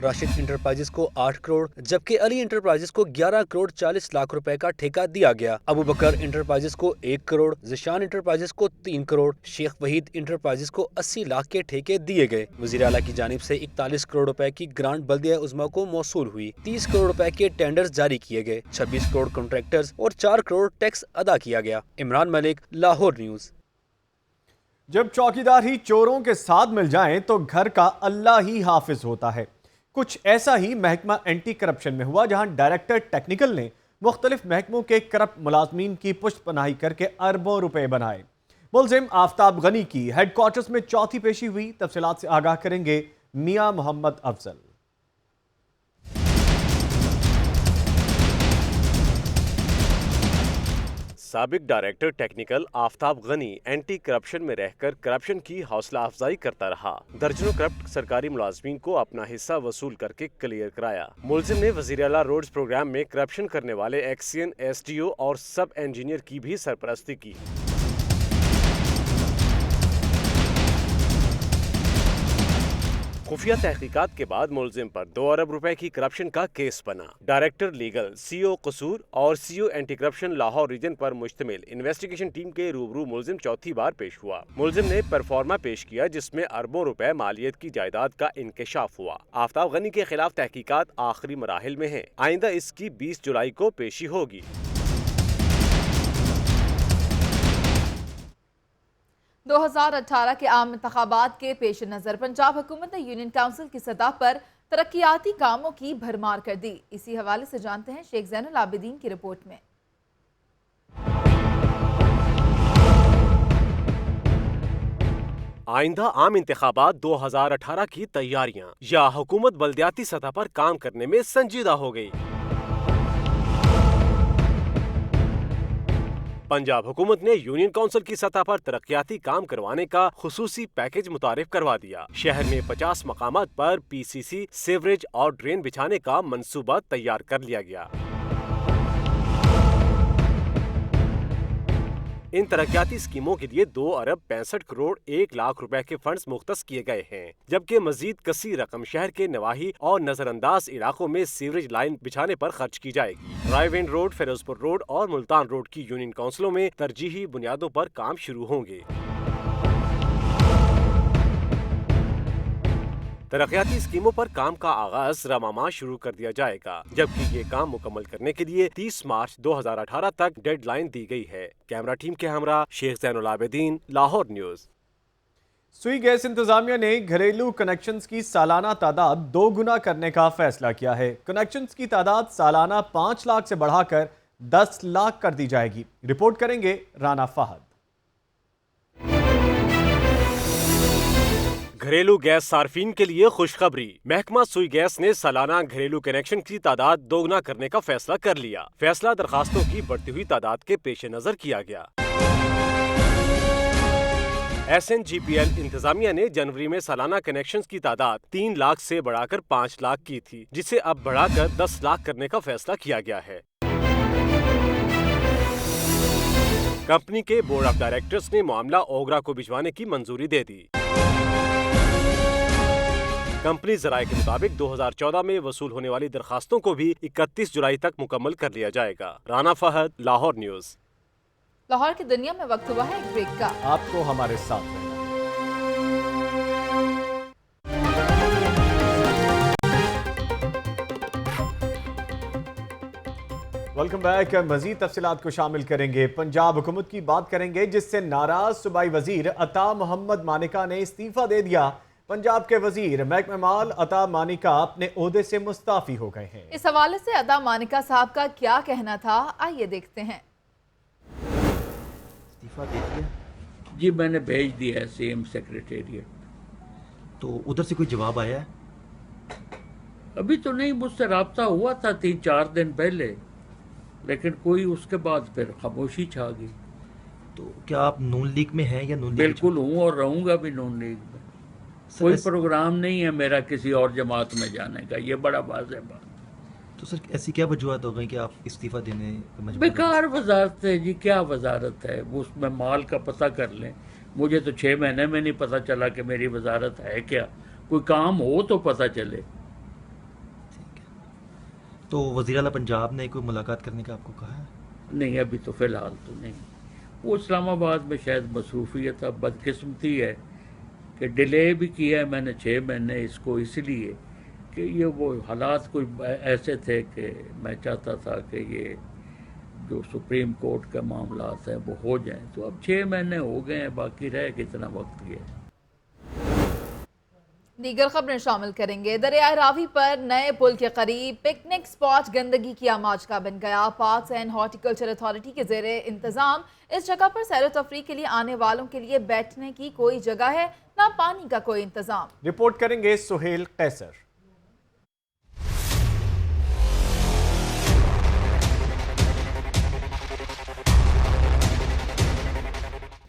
राशिद इंटरप्राइजेस को 8 करोड़ जबकि अली इंटरप्राइजेस को 11 करोड़ 40 लाख रुपए का ठेका दिया गया। अबू बकर इंटरप्राइजेस को 1 करोड़, ज़िशान इंटरप्राइजेस को 3 करोड़, शेख वहीद इंटरप्राइजेस को 80 लाख के ठेके दिए गए। वज़ीर आला की जानिब से 41 करोड़ रुपए की ग्रांट बल्दिया उज़्मा को मौसूल हुई। 30 करोड़ रुपए के टेंडर्स जारी किए गए। 26 करोड़ कॉन्ट्रैक्टर्स और 4 करोड़ टैक्स अदा किया गया। इमरान मलिक, लाहौर न्यूज। जब चौकीदार ही चोरों के साथ मिल जाएं तो घर का अल्लाह ही हाफिज होता है। कुछ ऐसा ही महकमा एंटी करप्शन में हुआ, जहां डायरेक्टर टेक्निकल ने मुख्तलिफ महकमों के करप्ट मुलाजमीन की पुष्ट पनाही करके अरबों रुपए बनाए। मुलजिम आफ्ताब गनी की हेडक्वार्टर्स में चौथी पेशी हुई। तफसीलात से आगाह करेंगे मियां मोहम्मद अफजल। साबिक director technical Aftab Ghani anti corruption में रहकर करप्शन की हौसला अफजाई करता रहा। दर्जनों करप्ट सरकारी मुलाजमीन को अपना हिस्सा वसूल करके क्लियर कराया। मुलजिम ने वजीर आला रोड्स प्रोग्राम में करप्शन करने वाले एक्सियन, SDO और सब इंजीनियर की भी सरपरस्ती की। खुफिया तहकीकात के बाद मुलजिम पर 2 अरब रुपए की करप्शन का केस बना। डायरेक्टर लीगल, CO कसूर और CO anti corruption Lahore region पर मुश्तमिल इन्वेस्टिगेशन टीम के रूबरू मुलजिम चौथी बार पेश हुआ। मुलजिम ने परफॉर्मा पेश किया जिसमें अरबों रुपए मालियत की जायदाद का इंकशाफ हुआ। आफ्ताब गनी के खिलाफ तहकीकात आखिरी मराहिल में है। आइंदा इसकी 20 जुलाई को पेशी होगी। 2018 के आम इंतखाबात के पेश नज़र पंजाब हुकूमत ने यूनियन काउंसिल की सतह पर तरक्याती कामों की भरमार कर दी। इसी हवाले से जानते हैं शेख ज़ैनुल आबिदीन की रिपोर्ट में। आइंदा आम इंतखाबात 2018 की तैयारियां या हुकूमत बल्दियाती सतह पर काम करने में संजीदा हो गई। पंजाब हुकूमत ने यूनियन काउंसिल की सतह पर तरक्याती काम करवाने का खुसूसी पैकेज मुतारिफ करवा दिया। शहर में 50 मकामात पर PCC, सीवरेज और ड्रेन बिछाने का मंसूबा तैयार कर लिया गया। इन तरक्याती स्कीमों के लिए 2 अरब 65 करोड़ 1 लाख रुपए के फंड्स मुख्तस किए गए हैं, जबकि मजीद कसी रकम शहर के नवाही और नजरअंदाज इलाकों में सीवरेज लाइन बिछाने पर खर्च की जाएगी। रायवेंड रोड, फिरोजपुर रोड और मुल्तान रोड की यूनियन काउंसिलों में तरजीही बुनियादों पर काम शुरू होंगे। तरक्याती स्कीमों पर काम का आगाज रमामा शुरू कर दिया जाएगा, जबकि ये काम मुकम्मल करने के लिए 30 मार्च 2018 तक डेडलाइन दी गई है। कैमरा टीम के हमरा शेख ज़ैनुल आबिदीन, लाहौर न्यूज़। सुई गैस इंतजामिया ने घरेलू कनेक्शंस की सालाना तादाद 2 गुना करने का फैसला किया है। कनेक्शंस की तादाद सालाना 5 लाख से बढ़ाकर 10 लाख कर दी जाएगी। रिपोर्ट करेंगे राना फहद। घरेलू गैस सार्फिन के लिए खुशखबरी। महकमा सुई गैस ने सालाना घरेलू कनेक्शन की तादाद 2 गुना करने का फैसला कर लिया। फैसला दरखास्तों की बढ़ती हुई तादाद के पेश नजर किया गया। SNGPL इंतजामिया ने जनवरी में सालाना कनेक्शंस की तादाद 3 लाख से बढ़ाकर 5 लाख की थी, जिसे अब बढ़ाकर 10 लाख करने का फैसला किया गया है। कंपनी के बोर्ड ऑफ डायरेक्टर्स ने मामला ओगरा को भिजवाने की मंजूरी दे दी। कंपनी ज़राए के मुताबिक 2014 में वसूल होने वाली दरखास्तों को भी 31 जुलाई तक मुकम्मल कर लिया जाएगा। राना फहद, लाहौर न्यूज़। लाहौर की दुनिया में वक्त हुआ है एक ब्रेक का। आपको हमारे साथ रहना। Welcome back. मजीद तफसीलात को शामिल करेंगे। पंजाब हुकूमत की बात करेंगे, जिससे नाराज सूबाई वजीर अता मोहम्मद मानिका ने इस्तीफा दे दिया। पंजाब के वजीर महकमा माल अता मानिका अपने ओहदे से मुस्ताफी हो गए हैं। इस हवाले से अता मानिका साहब का क्या कहना था, आइए देखते हैं। इस्तीफा दे दिया जी, मैंने भेज दिया है सेम सेक्रेटेरिएट। तो उधर से कोई जवाब आया है? अभी तो नहीं, मुझसे रब्ता हुआ था 3-4 दिन पहले, लेकिन कोई उसके बाद फिर खामोशी छा गई। तो क्या आप नून लीग में हैं या नून लीग? बिल्कुल हूँ और रहूंगा भी नून लीग में। कोई प्रोग्राम नहीं है मेरा किसी और जमात में जाने का, ये बड़ा वाज़ेह बात। तो सर ऐसी क्या वजूहत हो गई कि आप इस्तीफा देने पर मजबूर? बेकार वजारत है जी, क्या वजारत है, वो उसमें माल का पता कर लें। मुझे तो 6 महीने में नहीं पता चला कि मेरी वजारत है क्या। कोई काम हो तो पता चले। ठीक है, तो वज़ीर आला पंजाब ने कोई मुलाकात करने का आपको कहा है? नहीं, अभी तो फिलहाल तो नहीं। वो इस्लामाबाद में शायद मसरूफियत, अब बदकिस्मती है कि डिले भी किया है मैंने 6 महीने इसको, इसलिए कि ये वो हालात कोई ऐसे थे कि मैं चाहता था कि ये जो सुप्रीम कोर्ट के मामलात हैं वो हो जाएं। तो अब 6 महीने हो गए हैं, बाकी रह कितना वक्त गया। दीगर खबरें शामिल करेंगे। दरियाए रावी पर नए पुल के करीब पिकनिक स्पॉट गंदगी की आमाज का बन गया। पार्क्स एंड हॉर्टिकल्चर अथॉरिटी के ज़ेरे इंतजाम इस जगह पर सैर तफरी के लिए आने वालों के लिए बैठने की कोई जगह है, ना पानी का कोई इंतजाम। रिपोर्ट करेंगे सुहेल कैसर।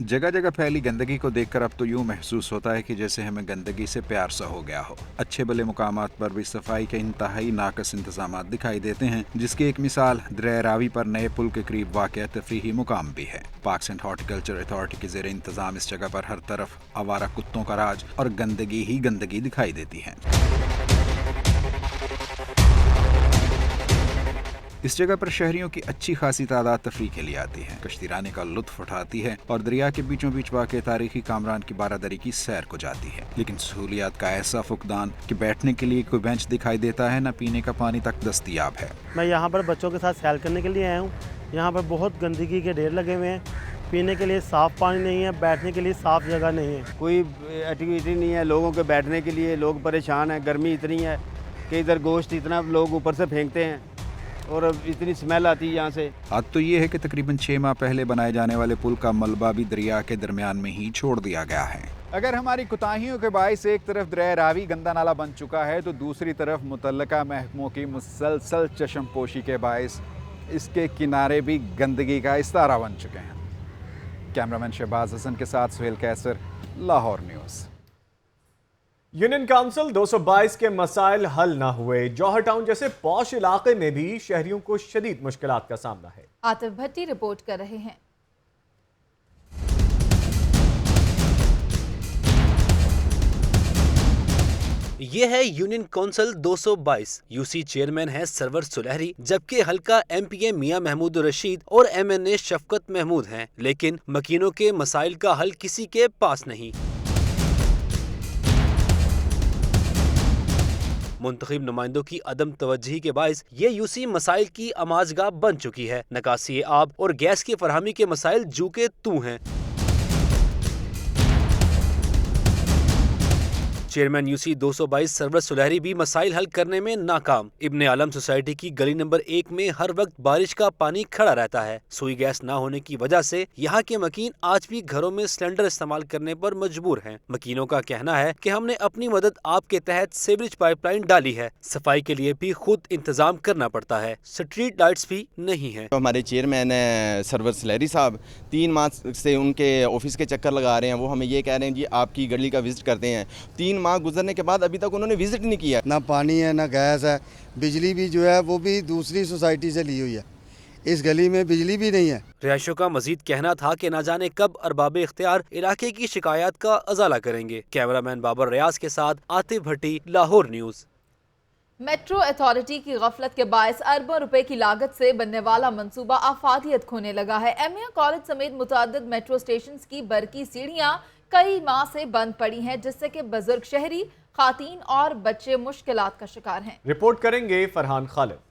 जगह जगह फैली गंदगी को देखकर अब तो यूं महसूस होता है कि जैसे हमें गंदगी से प्यार सा हो गया हो। अच्छे भले मुकामात पर भी सफाई के इंतहाई नाकस इंतजाम दिखाई देते हैं, जिसकी एक मिसाल दरिया रावी पर नए पुल के करीब वाक़ तफरीही मुकाम भी है। पार्क्स एंड हॉर्टिकल्चर अथॉरिटी के ज़ेरे इंतजाम इस जगह पर हर तरफ आवारा कुत्तों का राज और गंदगी ही गंदगी दिखाई देती है। इस जगह पर शहरियों की अच्छी खासी तादाद तफरीह के लिए आती है, कश्तीरानी का लुत्फ उठाती है और दरिया के बीचों बीच वाक़े तारीखी कामरान की बारादरी की सैर को जाती है। लेकिन सहूलियात का ऐसा फुकदान कि बैठने के लिए कोई बेंच दिखाई देता है, न पीने का पानी तक दस्तयाब है। मैं यहाँ पर बच्चों के साथ सैर करने के लिए आया हूँ। यहाँ पर बहुत गंदगी के ढेर लगे हुए हैं पीने के लिए साफ़ पानी नहीं है, बैठने के लिए साफ़ जगह नहीं है, कोई एक्टिविटी नहीं है लोगों के बैठने के लिए। लोग परेशान हैं, गर्मी इतनी है कि इधर गोश्त इतना लोग ऊपर से फेंकते हैं और इतनी स्मेल आती है यहाँ से। बात तो ये है कि तकरीबन 6 माह पहले बनाए जाने वाले पुल का मलबा भी दरिया के दरमियान में ही छोड़ दिया गया है। अगर हमारी कोताहियों के बायस एक तरफ दरिया रावी गंदा नाला बन चुका है तो दूसरी तरफ मुतल्लका महकमों की मुसलसल चश्मपोशी के बायस इसके किनारे भी गंदगी का इस्तारा बन चुके हैं। कैमरामैन शहबाज हसन के साथ सुहेल कैसर, लाहौर न्यूज़। यूनियन काउंसिल 222 के मसाइल हल ना हुए। जौहर टाउन जैसे पॉश इलाके में भी शहरियों को शदीद मुश्किलात का सामना है। आतिफ भट्टी रिपोर्ट कर रहे हैं। ये है यूनियन काउंसिल 222। यूसी चेयरमैन है सरवर सुलहरी, जबकि हल्का एमपीए मियां महमूद रशीद और एमएनए शफकत महमूद हैं। लेकिन मकीनों के मसाइल का हल किसी के पास नहीं। मुंतखब नुमाइंदों की अदम तवज्जुही के बायस ये यूसी मसाइल की अमाजगाह बन चुकी है। निकासी आब और गैस की फरहमी के मसाइल जू के तू हैं। चेयरमैन यूसी 222 सरवर सुलहरी भी मसाइल हल करने में नाकाम। इब्ने आलम सोसाइटी की गली नंबर 1 में हर वक्त बारिश का पानी खड़ा रहता है। सुई गैस ना होने की वजह से यहाँ के मकीन आज भी घरों में सिलेंडर इस्तेमाल करने पर मजबूर हैं। मकीनों का कहना है कि हमने अपनी मदद आपके तहत सीवरेज पाइपलाइन डाली है, सफाई के लिए भी खुद इंतजाम करना पड़ता है, स्ट्रीट लाइट्स भी नहीं है। तो हमारे चेयरमैन है सरवर सुलहरी साहब 3 माह से उनके ऑफिस के चक्कर लगा रहे हैं। वो हमें ये कह रहे हैं जी आपकी गली का विजिट करते हैं। 3 माह गुजरने के बाद अभी तक उन्होंने विजिट नहीं किया। ना पानी है, ना गैस है, बिजली भी जो है वो भी दूसरी सोसाइटी से ली हुई है। इस गली में बिजली भी नहीं है। रिहायशों का मजीद कहना था कि न जाने कब अरबाब इख्तियार इलाके की शिकायत का अजाला करेंगे। कैमरामैन बाबर रियाज के साथ आतिफ भट्टी, लाहौर न्यूज़। मेट्रो अथॉरिटी की गफलत के बायस अरबों रुपए की लागत से बनने वाला मंसूबा आफादियत खोने लगा है। एमिया कॉलेज समेत मुतादिद मेट्रो स्टेशन की बरकी सीढ़ियां कई माह से बंद पड़ी हैं, जिससे कि बुजुर्ग शहरी, खातीन और बच्चे मुश्किलात का शिकार हैं। रिपोर्ट करेंगे फरहान खालिद।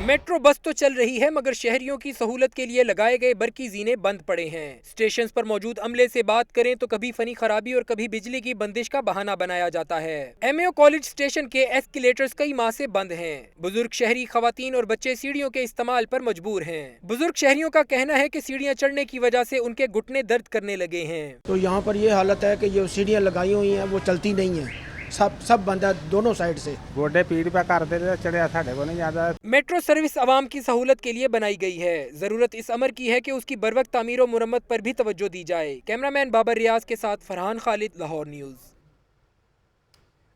मेट्रो बस तो चल रही है मगर शहरियों की सहूलत के लिए लगाए गए बरकी जीने बंद पड़े हैं। स्टेशन पर मौजूद अमले से बात करें तो कभी फनी खराबी और कभी बिजली की बंदिश का बहाना बनाया जाता है। एमएओ कॉलेज स्टेशन के एस्केलेटर्स कई माह से बंद हैं। बुजुर्ग शहरी, खवातीन और बच्चे सीढ़ियों के इस्तेमाल पर मजबूर हैं। बुजुर्ग शहरियों का कहना है कि सीढ़ियां चढ़ने की वजह से उनके घुटने दर्द करने लगे हैं। तो यहाँ पर ये हालत है कि जो सीढ़ियाँ लगाई हुई हैं वो चलती नहीं है, सब बंद है दोनों साइड से। गोडे पीठ पे कर दे चढ़िया साढ़े को नहीं ज्यादा। मेट्रो सर्विस आवाम की सहूलत के लिए बनाई गई है। जरूरत इस अमर की है कि उसकी बरवक्त तामीर और मुरम्मत पर भी तवज्जो दी जाए। कैमरामैन बाबर रियाज के साथ फरहान खालिद, लाहौर न्यूज़।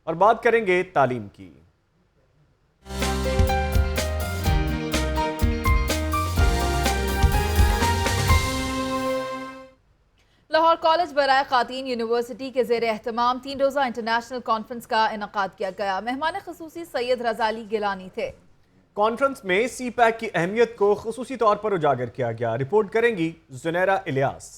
और बात करेंगे तालीम की। लाहौर कॉलेज बराए खातीन यूनिवर्सिटी के ज़ेर एहतमाम 3 रोज़ा इंटरनेशनल कॉन्फ्रेंस का इनकाद किया गया। मेहमान खुसूसी सैयद रजाली गिलानी थे। कॉन्फ्रेंस में सी पैक की अहमियत को खुसूसी तौर पर उजागर किया गया। रिपोर्ट करेंगी Junaira Ilyas.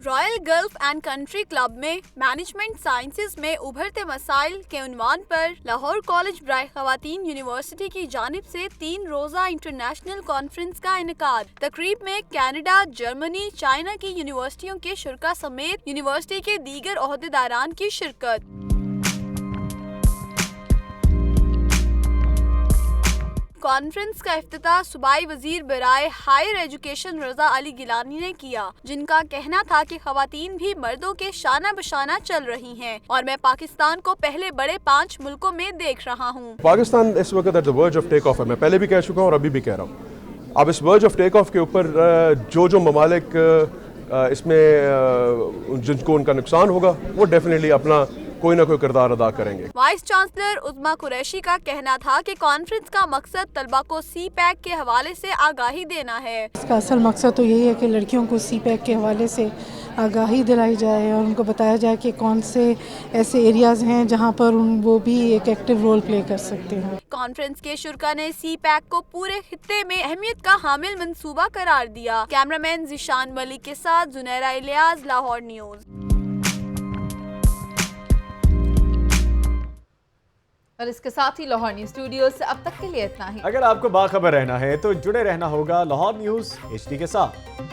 Royal golf and country club में मैनेजमेंट साइंसेज में उभरते मसाइल के उन्वान पर लाहौर कॉलेज बराए खवातीन यूनिवर्सिटी की जानिब से 3 रोज़ा इंटरनेशनल कॉन्फ्रेंस का इनकाद। तकरीब में कनाडा, जर्मनी, चाइना की यूनिवर्सिटियों के शुरा समेत यूनिवर्सिटी के दीगर ओहदेदारान की शिरकत। कॉन्फ्रेंस का इफ्तिताह सूबाई वजीर बराए हायर एजुकेशन रजा अली गिलानी ने किया, जिनका कहना था कि खवातीन भी मर्दों के शाना बशाना चल रही हैं और मैं पाकिस्तान को पहले बड़े 5 मुल्कों में देख रहा हूँ। पाकिस्तान इस वक्त at the verge of take off है। मैं पहले भी कह चुका हूँ और अभी भी कह रहा हूँ। अब इस वर्ज ऑफ टेक ऑफ के ऊपर जो ममालिक इसमें जिनको उनका नुकसान होगा वो डेफिनेटली अपना कोई ना कोई किरदार अदा करेंगे। वाइस चांसलर उज़्मा कुरैशी का कहना था कि कॉन्फ्रेंस का मकसद तलबा को सी पैक के हवाले से आगाही देना है। इसका असल मकसद तो यही है कि लड़कियों को सी पैक के हवाले से आगाही दिलाई जाए और उनको बताया जाए कि कौन से ऐसे एरियाज़ हैं जहाँ पर वो भी एक एक्टिव रोल प्ले कर सकते हैं। कॉन्फ्रेंस के शुरा ने CPAC को पूरे खित्ते में अहमियत का हामिल मंसूबा करार दिया। कैमरामैन जिशान मलिक के साथ जुनैरा इलियास, लाहौर न्यूज़। और इसके साथ ही लाहौर न्यूज़ स्टूडियो से अब तक के लिए इतना ही। अगर आपको बाखबर रहना है तो जुड़े रहना होगा लाहौर न्यूज़ HD के साथ।